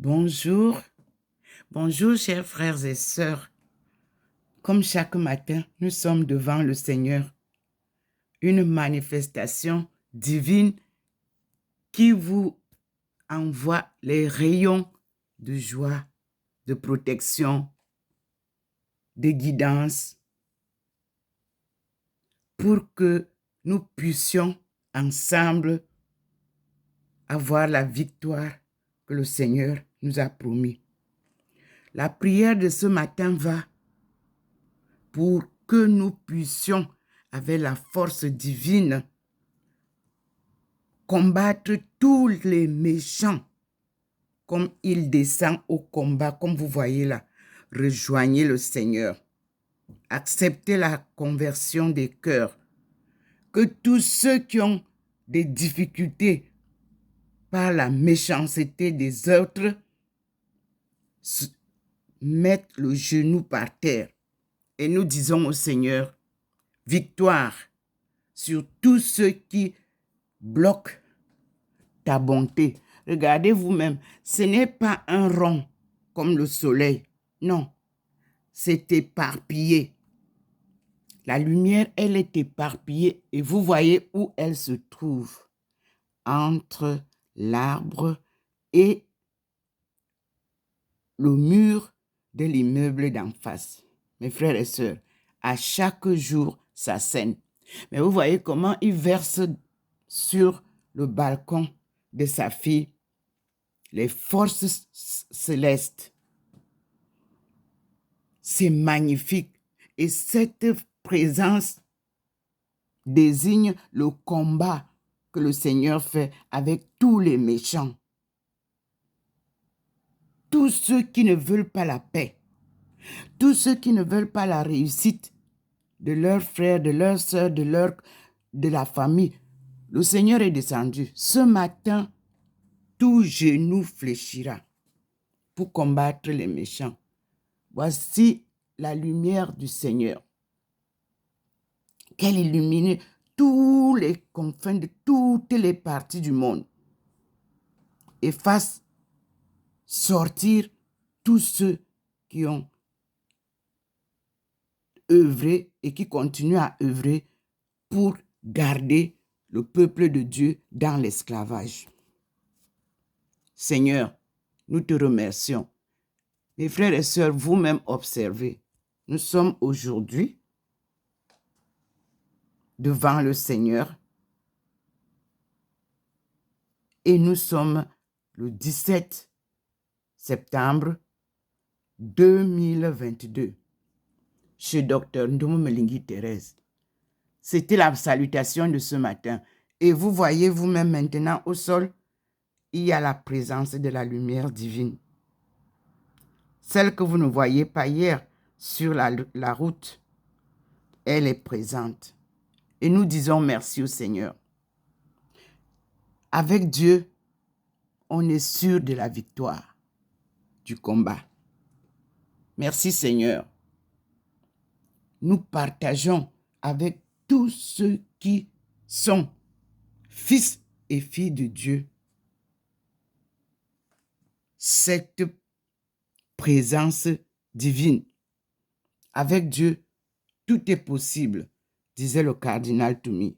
Bonjour, bonjour chers frères et sœurs. Comme chaque matin, nous sommes devant le Seigneur, une manifestation divine qui vous envoie les rayons de joie, de protection, de guidance, pour que nous puissions ensemble avoir la victoire que le Seigneur nous a promis. La prière de ce matin va pour que nous puissions, avec la force divine, combattre tous les méchants comme il descend au combat, comme vous voyez là. Rejoignez le Seigneur. Acceptez la conversion des cœurs. Que tous ceux qui ont des difficultés par la méchanceté des autres mettent le genou par terre. Et nous disons au Seigneur, victoire sur tous ceux qui bloquent ta bonté. Regardez vous-même, ce n'est pas un rond comme le soleil. Non, c'est éparpillé. La lumière, elle est éparpillée et vous voyez où elle se trouve. Entre l'arbre et le mur de l'immeuble d'en face. Mes frères et sœurs, à chaque jour, ça saigne. Mais vous voyez comment il verse sur le balcon de sa fille les forces célestes. C'est magnifique. Et cette présence désigne le combat que le Seigneur fait avec tous les méchants. Tous ceux qui ne veulent pas la paix. Tous ceux qui ne veulent pas la réussite de leurs frères, de leurs sœurs, de la famille. Le Seigneur est descendu. Ce matin, tout genou fléchira pour combattre les méchants. Voici la lumière du Seigneur, qu'elle illumine tous les confins de toutes les parties du monde et fasse sortir tous ceux qui ont œuvré et qui continuent à œuvrer pour garder le peuple de Dieu dans l'esclavage. Seigneur, nous te remercions. Mes frères et sœurs, vous-même observez, nous sommes aujourd'hui devant le Seigneur et nous sommes le 17 septembre 2022 chez Dr Ndomo Melingi Thérèse. C'était la salutation de ce matin. Et vous voyez vous-même maintenant au sol, il y a la présence de la lumière divine. Celle que vous ne voyez pas hier sur la route, elle est présente. Et nous disons merci au Seigneur. Avec Dieu, on est sûr de la victoire du combat. Merci Seigneur. Nous partageons avec tous ceux qui sont fils et filles de Dieu cette présence divine. Avec Dieu, tout est possible, disait le cardinal Toumi.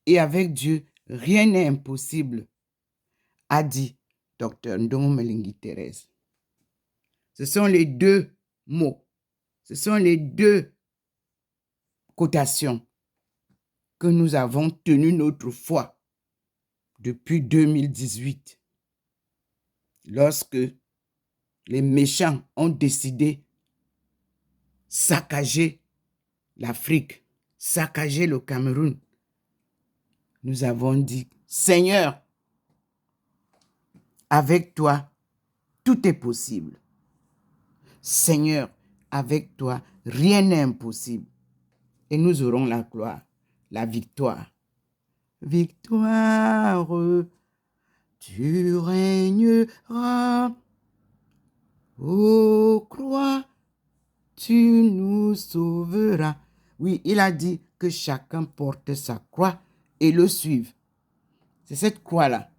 Et avec Dieu, rien n'est impossible, a dit Dr Ndomo Melingi Thérèse. Ce sont les deux mots, ce sont les deux cotations que nous avons tenu notre foi depuis 2018, lorsque les méchants ont décidé saccager l'Afrique, saccager le Cameroun. Nous avons dit, Seigneur, avec toi, tout est possible. Seigneur, avec toi, rien n'est impossible. Et nous aurons la gloire, la victoire. Victoire, tu régneras. Ô croix, tu nous sauveras. Oui, il a dit que chacun porte sa croix et le suive. C'est cette croix-là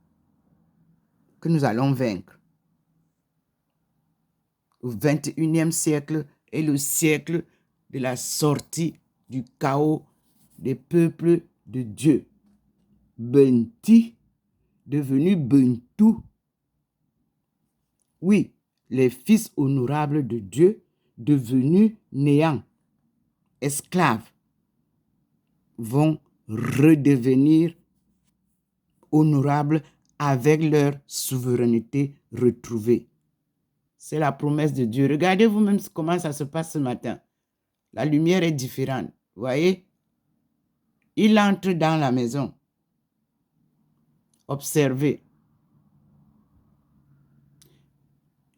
que nous allons vaincre. au 21e siècle est le siècle de la sortie du chaos des peuples de Dieu. Benti, devenu Bentou. Oui, les fils honorables de Dieu, devenus néants, esclaves, vont redevenir honorables avec leur souveraineté retrouvée. C'est la promesse de Dieu. Regardez vous-même comment ça se passe ce matin. La lumière est différente. Vous voyez? Il entre dans la maison. Observez.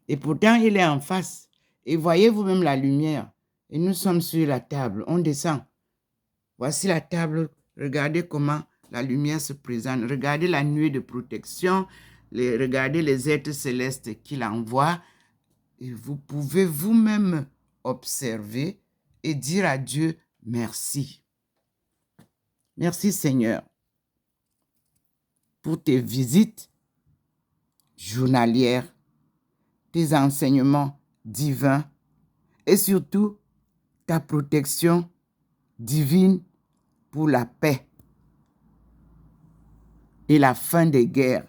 Et pourtant, il est en face. Et voyez vous-même la lumière. Et nous sommes sur la table. On descend. Voici la table. Regardez comment la lumière se présente. Regardez la nuée de protection. Regardez les êtres célestes qu'il envoie. Et vous pouvez vous-même observer et dire à Dieu merci. Merci Seigneur pour tes visites journalières, tes enseignements divins et surtout ta protection divine pour la paix et la fin des guerres.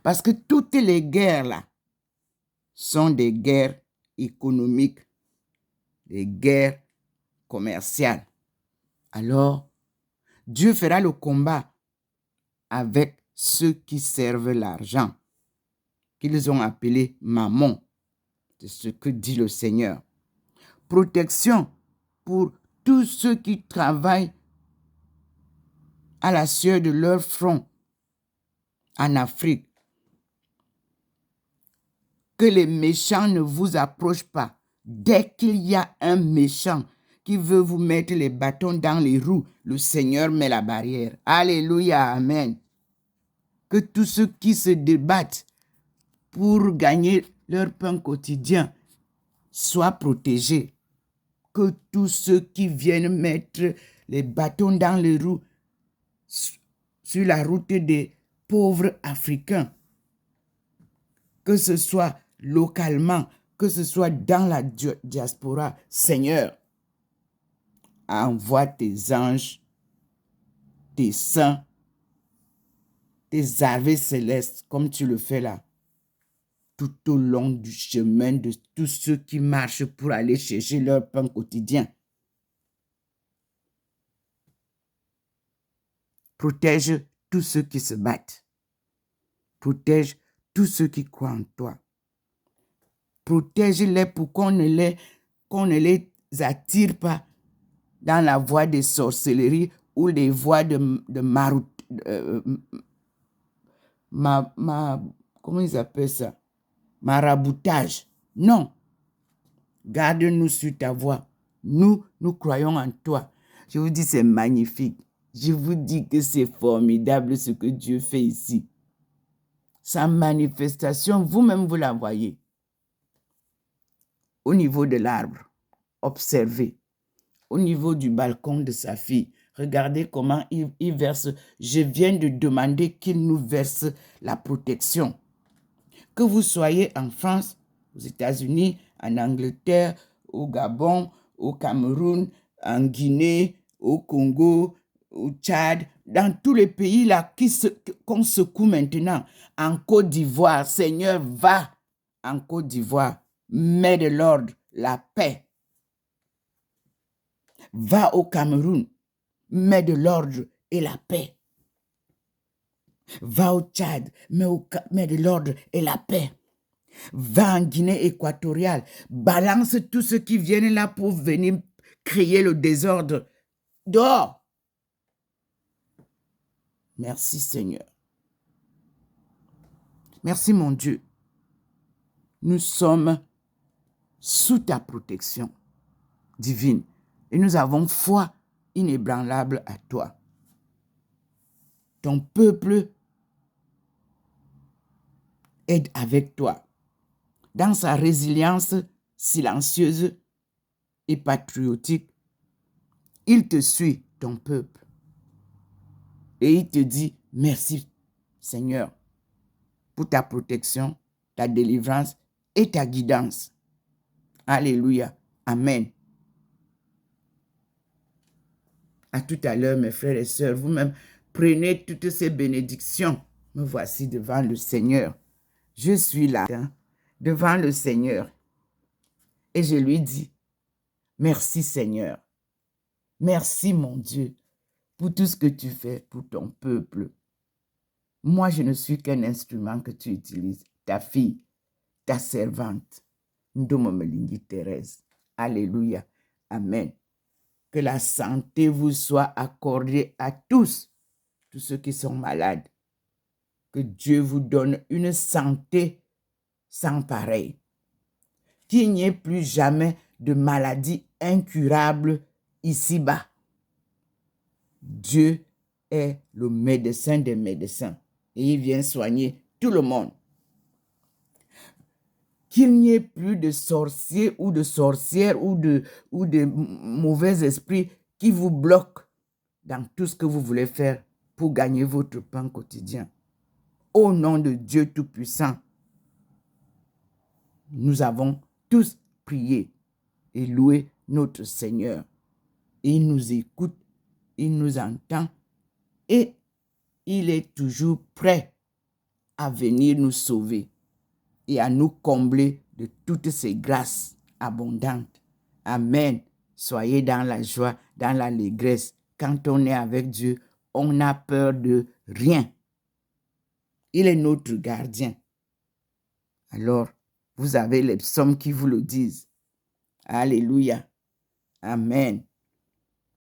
Parce que toutes les guerres là sont des guerres économiques, des guerres commerciales. Alors, Dieu fera le combat avec ceux qui servent l'argent, qu'ils ont appelé mammon. C'est ce que dit le Seigneur. Protection pour tous ceux qui travaillent à la sueur de leur front en Afrique. Que les méchants ne vous approchent pas. Dès qu'il y a un méchant qui veut vous mettre les bâtons dans les roues, le Seigneur met la barrière. Alléluia, amen. Que tous ceux qui se débattent pour gagner leur pain quotidien soient protégés. Que tous ceux qui viennent mettre les bâtons dans les roues sur la route des pauvres Africains, que ce soit localement, que ce soit dans la diaspora, Seigneur, envoie tes anges, tes saints, tes armées célestes, comme tu le fais là, tout au long du chemin de tous ceux qui marchent pour aller chercher leur pain quotidien. Protège tous ceux qui se battent. Protège tous ceux qui croient en toi. Protège-les pour qu'on ne les attire pas dans la voie des sorcelleries ou les voies comment ils appellent ça? Maraboutage. Non. Garde-nous sur ta voie. Nous croyons en toi. Je vous dis, c'est magnifique. Je vous dis que c'est formidable ce que Dieu fait ici. Sa manifestation, vous-même vous la voyez. Au niveau de l'arbre, observez. Au niveau du balcon de sa fille, regardez comment il verse. Je viens de demander qu'il nous verse la protection. Que vous soyez en France, aux États-Unis, en Angleterre, au Gabon, au Cameroun, en Guinée, au Congo, au Tchad, dans tous les pays là qu'on secoue maintenant, en Côte d'Ivoire, Seigneur, va en Côte d'Ivoire, mets de l'ordre, la paix. Va au Cameroun, mets de l'ordre et la paix. Va au Tchad, mets de l'ordre et la paix. Va en Guinée équatoriale, balance tous ceux qui viennent là pour venir créer le désordre. Dehors. Merci Seigneur. Merci mon Dieu. Nous sommes sous ta protection divine et nous avons foi inébranlable à toi. Ton peuple est avec toi dans sa résilience silencieuse et patriotique. Il te suit, ton peuple. Et il te dit, merci Seigneur pour ta protection, ta délivrance et ta guidance. Alléluia. Amen. À tout à l'heure, mes frères et sœurs, vous-même, prenez toutes ces bénédictions. Me voici devant le Seigneur. Je suis là, devant le Seigneur. Et je lui dis, merci Seigneur. Merci mon Dieu pour tout ce que tu fais pour ton peuple. Moi, je ne suis qu'un instrument que tu utilises. Ta fille, ta servante. Ndomomelingi Thérèse. Alléluia. Amen. Que la santé vous soit accordée à tous ceux qui sont malades. Que Dieu vous donne une santé sans pareil. Qu'il n'y ait plus jamais de maladie incurable ici-bas. Dieu est le médecin des médecins et il vient soigner tout le monde. Qu'il n'y ait plus de sorciers ou de sorcières ou de mauvais esprits qui vous bloquent dans tout ce que vous voulez faire pour gagner votre pain quotidien. Au nom de Dieu Tout-Puissant, nous avons tous prié et loué notre Seigneur. Il nous écoute, il nous entend et il est toujours prêt à venir nous sauver et à nous combler de toutes ces grâces abondantes. Amen. Soyez dans la joie, dans l'allégresse. Quand on est avec Dieu, on n'a peur de rien. Il est notre gardien. Alors, vous avez les psaumes qui vous le disent. Alléluia. Amen.